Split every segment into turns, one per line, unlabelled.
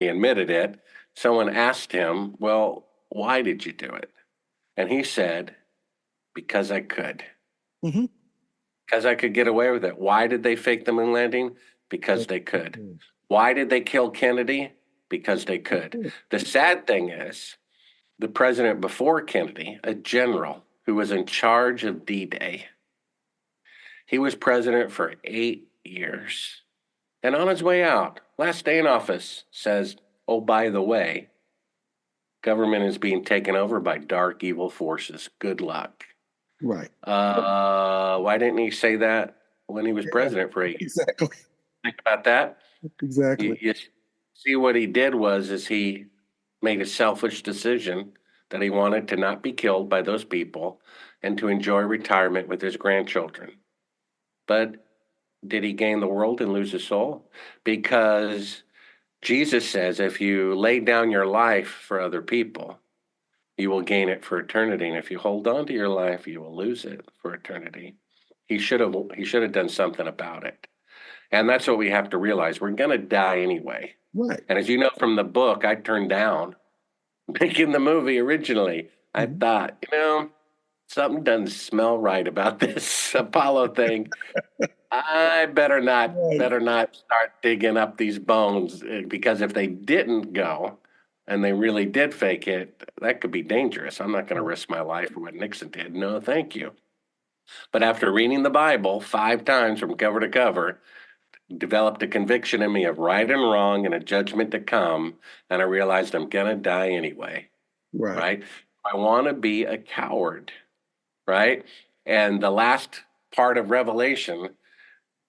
He admitted it. Someone asked him, well, why did you do it? And he said, because I could.
Hmm.
Because I could get away with it. Why did they fake the moon landing? Because they could. Why did they kill Kennedy? Because they could. The sad thing is, the president before Kennedy, a general who was in charge of D-Day, he was president for 8 years. And on his way out, last day in office, says, oh, by the way, government is being taken over by dark, evil forces. Good luck.
Right.
Why didn't he say that when he was
Yeah,
president for 8 years?
exactly.
Think about that. You,
Exactly.
you see what he did is he made a selfish decision that he wanted to not be killed by those people and to enjoy retirement with his grandchildren. But did he gain the world and lose his soul? Because Jesus says if you lay down your life for other people, you will gain it for eternity. And if you hold on to your life, you will lose it for eternity. He should have done something about it. And that's what we have to realize. We're going to die anyway.
Right.
And as you know from the book, I turned down making the movie originally. I
Mhm.
thought, something doesn't smell right about this Apollo thing. I
Right.
better not start digging up these bones because if they didn't go and they really did fake it, that could be dangerous. I'm not going to
Right.
risk my life for what Nixon did. No, thank you. But after reading the Bible 5 times from cover to cover, developed a conviction in me of right and wrong and a judgment to come, and I realized I'm going to die anyway,
Right.
right? I want to be a coward, right? And the last part of Revelation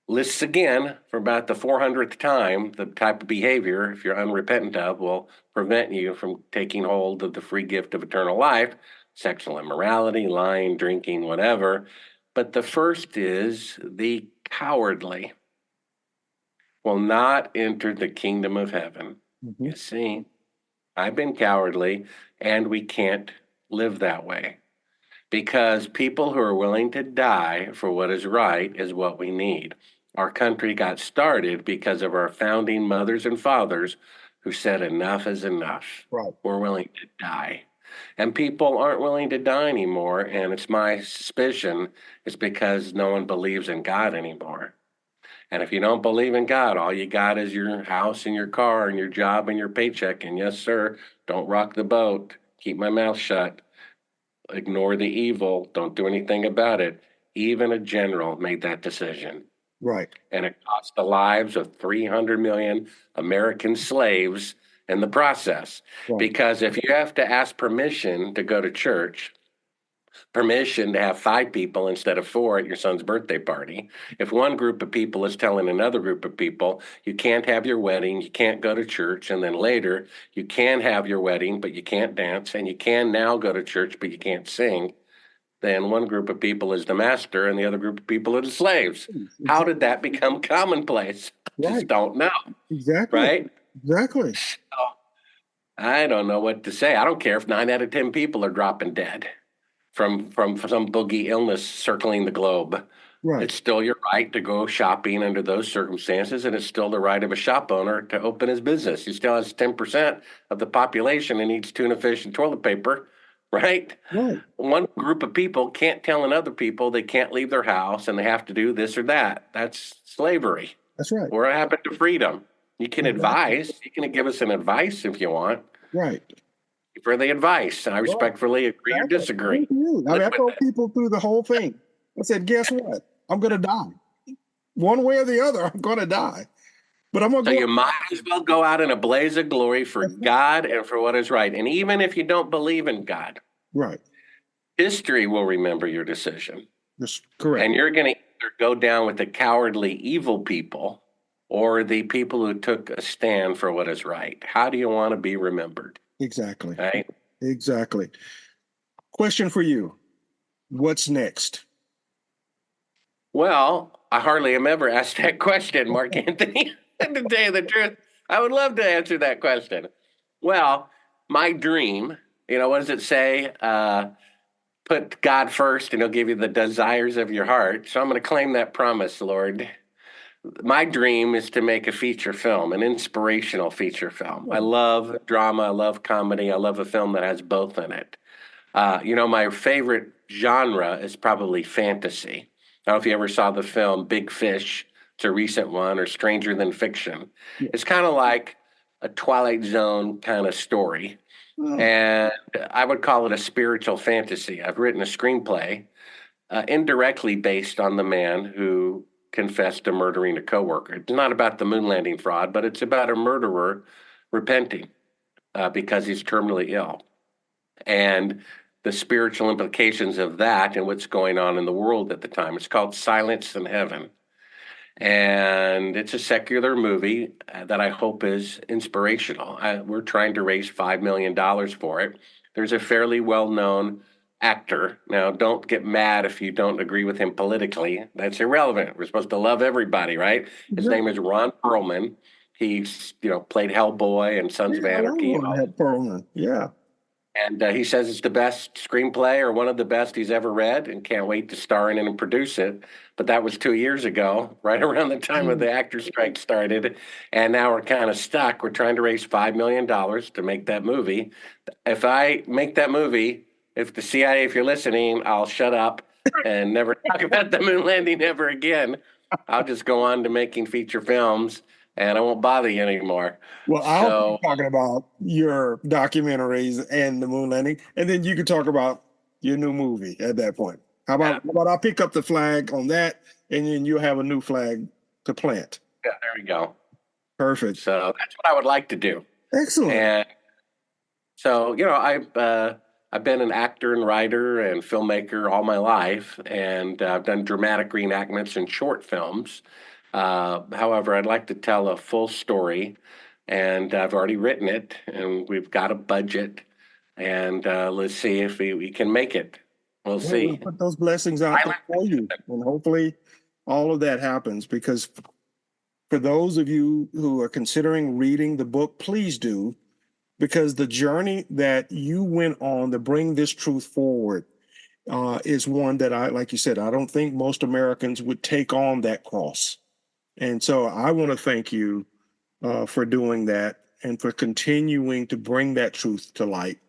lists again for about the 400th time the type of behavior, if you're unrepentant of, will prevent you from taking hold of the free gift of eternal life, sexual immorality, lying, drinking, whatever. But the first is the cowardly will not enter the kingdom of heaven.
Mhm.
You see, I've been cowardly, and we can't live that way because people who are willing to die for what is right is what we need. Our country got started because of our founding mothers and fathers who said enough is enough.
Right.
We're willing to die. And people aren't willing to die anymore. And it's my suspicion it's because no one believes in God anymore. And if you don't believe in God, all you got is your house and your car and your job and your paycheck. And yes, sir, don't rock the boat. Keep my mouth shut. Ignore the evil. Don't do anything about it. Even a general made that decision.
Right.
And it cost the lives of 300 million American slaves in the process.
Right.
Because if you have to ask permission to go to church, permission to have 5 people instead of 4 at your son's birthday party. If one group of people is telling another group of people, you can't have your wedding, you can't go to church, and then later you can have your wedding, but you can't dance, and you can now go to church, but you can't sing, then one group of people is the master and the other group of people are the slaves. How did
Exactly.
that become commonplace? Just
Right.
don't know,
Exactly.
right?
Exactly.
So, I don't know what to say. I don't care if 9 out of 10 people are dropping dead from some boogie illness circling the globe.
Right.
It's still your right to go shopping under those circumstances, and it's still the right of a shop owner to open his business. He still has 10% of the population and needs tuna fish and toilet paper, right?
Right.
One group of people can't tell another people they can't leave their house and they have to do this or that. That's slavery.
That's right.
What happened to freedom? You can
Exactly.
advise. You can give us an advice if you want
Right.
for the advice. And I
Right.
respectfully agree or
Exactly. Me
disagree.
too. I
Live
mean, I
with
told
it.
people through the whole thing. I said, guess what? I'm going to die. One way or the other, I'm going to die. But I'm going
So
to go.
you might as well go out in a blaze of glory for
That's right.
God and for what is right. And even if you don't believe in God,
Right.
history will remember your decision.
That's correct.
And you're going to either go down with the cowardly, evil people or the people who took a stand for what is right. How do you want to be remembered?
Exactly.
Right?
Exactly. Question for you. What's next?
Well, I hardly am ever asked that question, Mark Anthony. To tell you the truth, I would love to answer that question. Well, my dream, what does it say? Put God first and he'll give you the desires of your heart. So I'm going to claim that promise, Lord. My dream is to make a feature film, an inspirational feature film. I love drama, I love comedy, I love a film that has both in it. My favorite genre is probably fantasy. I don't know if you ever saw the film Big Fish. It's a recent one, or Stranger Than Fiction.
Yeah.
It's kind of like a Twilight Zone kind of story.
Oh,
And I would call it a spiritual fantasy. I've written a screenplay indirectly based on the man who confessed to murdering a coworker. It's not about the moon landing fraud, but it's about a murderer repenting because he's terminally ill. And the spiritual implications of that and what's going on in the world at the time. It's called Silence in Heaven. And it's a secular movie that I hope is inspirational. We're trying to raise $5 million for it. There's a fairly well known actor. Now, don't get mad if you don't agree with him politically. That's irrelevant. We're supposed to love everybody, right? His
yeah.
name is Ron Perlman. He's, played Hellboy and Sons of
Yeah, I love
Anarchy and
Ron
all.
Perlman. Yeah.
And he says it's the best screenplay or one of the best he's ever read and can't wait to star in it and produce it. But that was 2 years ago, right around the time of the actor strike started. And now we're kind of stuck. We're trying to raise $5 million to make that movie. If I make that movie, if the CIA, if you're listening, I'll shut up and never talk about the moon landing ever again. I'll just go on to making feature films and I won't bother you anymore.
Well, I'll
So
keep talking about your documentaries and the moon landing, and then you can talk about your new movie at that point. How about I'll pick up the flag on that, and then you'll have a new flag to plant.
yeah, there we go.
Perfect.
So that's what I would like to do.
Excellent.
And so, I've been an actor and writer and filmmaker all my life, and I've done dramatic reenactments and short films. However, I'd like to tell a full story, and I've already written it, and we've got a budget, and let's see if we can make it. We'll
Well, we'll
see.
put those blessings out there for you, and hopefully all of that happens, because for those of you who are considering reading the book, please do, because the journey that you went on to bring this truth forward is one that like you said, I don't think most Americans would take on that cross. And so I want to thank you for doing that and for continuing to bring that truth to light,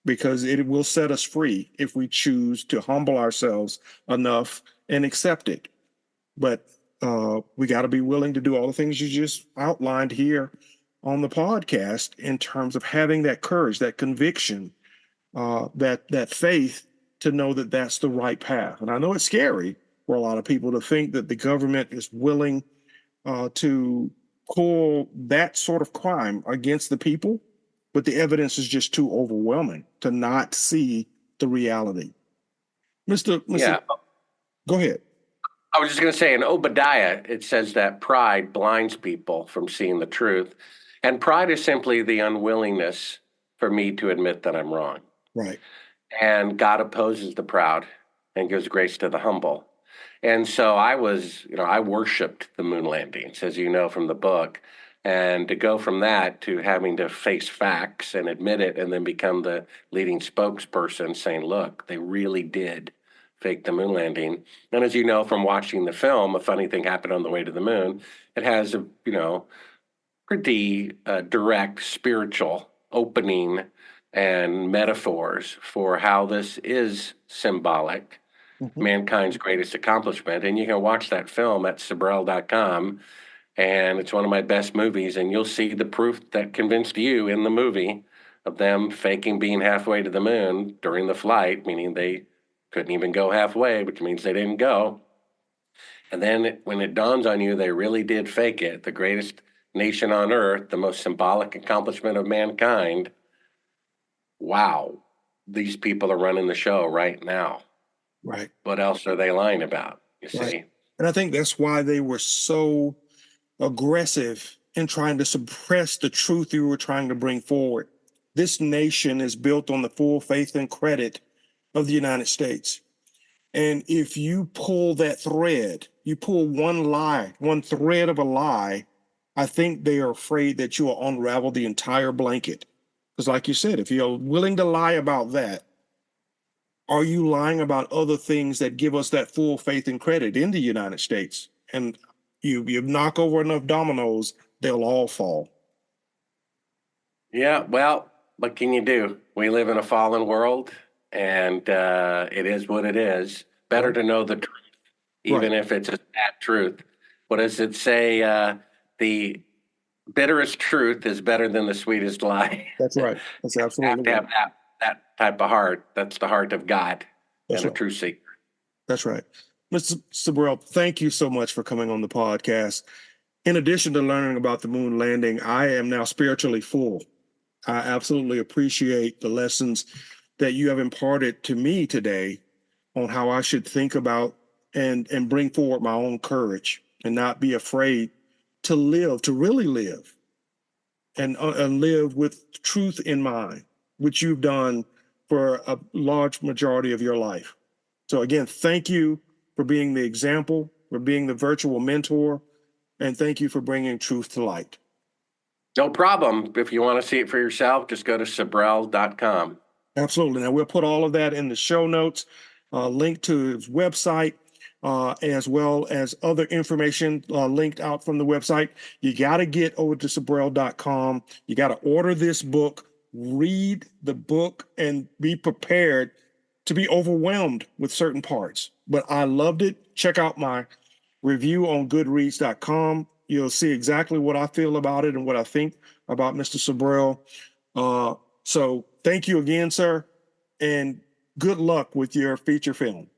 because it will set us free if we choose to humble ourselves enough and accept it. But we got to be willing to do all the things you just outlined here on the podcast, in terms of having that courage, that conviction, that faith to know that that's the right path. And I know it's scary for a lot of people to think that the government is willing to pull that sort of crime against the people, but the evidence is just too overwhelming to not see the reality. Mr.
Yeah.
Go ahead.
I was just going to say in Obadiah, it says that pride blinds people from seeing the truth. And pride is simply the unwillingness for me to admit that I'm wrong.
Right.
And God opposes the proud and gives grace to the humble. And so I worshiped the moon landings, as you know from the book. And to go from that to having to face facts and admit it and then become the leading spokesperson saying, look, they really did fake the moon landing. And as you know from watching the film, a funny thing happened on the way to the moon. It has a, pretty direct spiritual opening and metaphors for how this is symbolic, mankind's greatest accomplishment. And you can watch that film at Sibrel.com, and it's one of my best movies, and you'll see the proof that convinced you in the movie of them faking being halfway to the moon during the flight, meaning they couldn't even go halfway, which means they didn't go. And then when it dawns on you, they really did fake it, the greatest nation on earth, the most symbolic accomplishment of mankind. Wow, these people are running the show right now.
Right.
What else are they lying about? You see?
Right. And I think that's why they were so aggressive in trying to suppress the truth you were trying to bring forward. This nation is built on the full faith and credit of the United States. And if you pull that thread, you pull one lie, one thread of a lie, I think they are afraid that you will unravel the entire blanket. Because like you said, if you're willing to lie about that, are you lying about other things that give us that full faith and credit in the United States? And You knock over enough dominoes, they'll all fall.
Yeah, well, what can you do? We live in a fallen world, and it is what it is. Better
Right.
to know the truth, even
Right.
if it's a sad truth. What does it say? The bitterest truth is better than the sweetest lie.
That's right. That's
You have
absolutely
to
right.
have that type of heart. That's the heart of God
That's
and a
right.
true seeker.
That's right. Mr. Sibrel, thank you so much for coming on the podcast. In addition to learning about the moon landing, I am now spiritually full. I absolutely appreciate the lessons that you have imparted to me today on how I should think about and bring forward my own courage and not be afraid to live, to really live, and live with truth in mind, which you've done for a large majority of your life. So again, thank you for being the example, for being the virtual mentor, and thank you for bringing truth to light.
No problem. If you want to see it for yourself, just go to Sibrel.com.
Absolutely. Now, we'll put all of that in the show notes, link to his website, as well as other information linked out from the website. You got to get over to Sibrel.com. You got to order this book, read the book, and be prepared to be overwhelmed with certain parts. But I loved it. Check out my review on Goodreads.com. You'll see exactly what I feel about it and what I think about Mr. Sibrel. So thank you again, sir, and good luck with your feature film.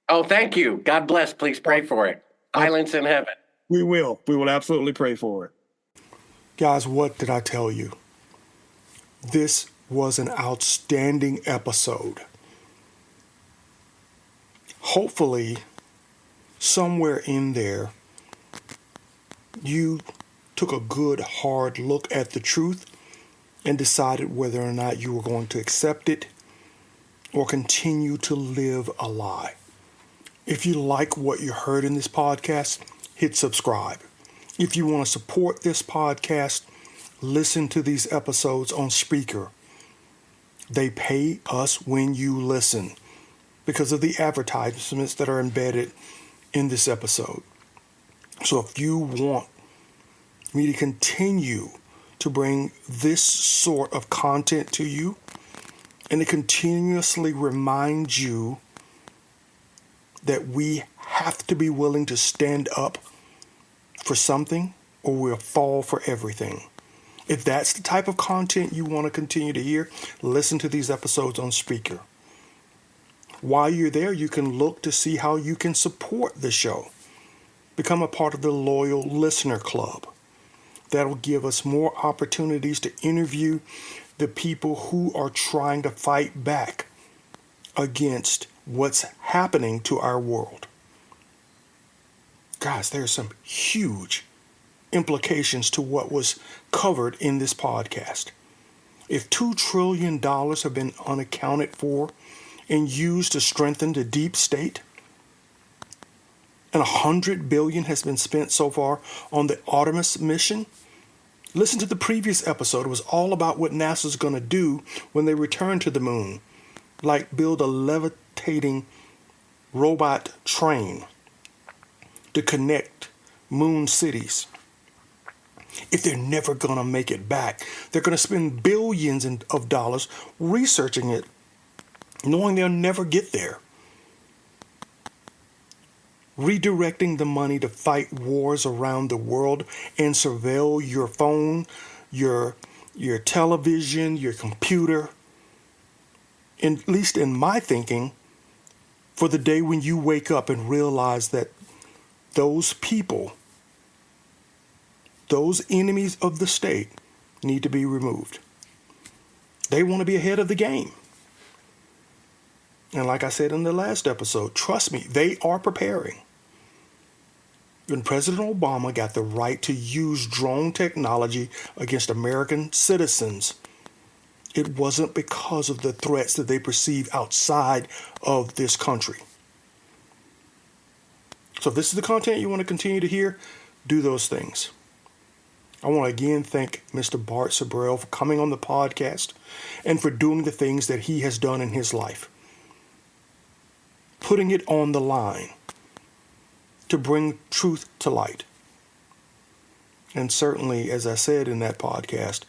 Oh, thank you. God bless. Please pray for it. Silence in heaven.
We will. We will absolutely pray for it. Guys, what did I tell you? This was an outstanding episode. Hopefully, somewhere in there, you took a good, hard look at the truth and decided whether or not you were going to accept it or continue to live a lie. If you like what you heard in this podcast, hit subscribe. If you want to support this podcast, listen to these episodes on Spreaker. They pay us when you listen because of the advertisements that are embedded in this episode. So if you want me to continue to bring this sort of content to you and to continuously remind you that we have to be willing to stand up for something or we'll fall for everything. If that's the type of content you want to continue to hear, listen to these episodes on Spreaker. While you're there, you can look to see how you can support the show. Become a part of the Loyal Listener Club. That'll give us more opportunities to interview the people who are trying to fight back against what's happening to our world. Guys, there's some huge implications to what was covered in this podcast. If $2 trillion have been unaccounted for and used to strengthen the deep state, and $100 billion has been spent so far on the Artemis mission, listen to the previous episode. It was all about what NASA's going to do when they return to the moon, like build a levitating robot train to connect moon cities. If they're never going to make it back, they're going to spend billions of dollars researching it, knowing they'll never get there. Redirecting the money to fight wars around the world and surveil your phone, your television, your computer. And at least in my thinking, for the day when you wake up and realize that those people, those enemies of the state, need to be removed. They want to be ahead of the game. And like I said in the last episode, trust me, they are preparing. When President Obama got the right to use drone technology against American citizens, it wasn't because of the threats that they perceive outside of this country. So if this is the content you want to continue to hear, do those things. I want to again thank Mr. Bart Sibrel for coming on the podcast and for doing the things that he has done in his life. Putting it on the line to bring truth to light. And certainly, as I said in that podcast,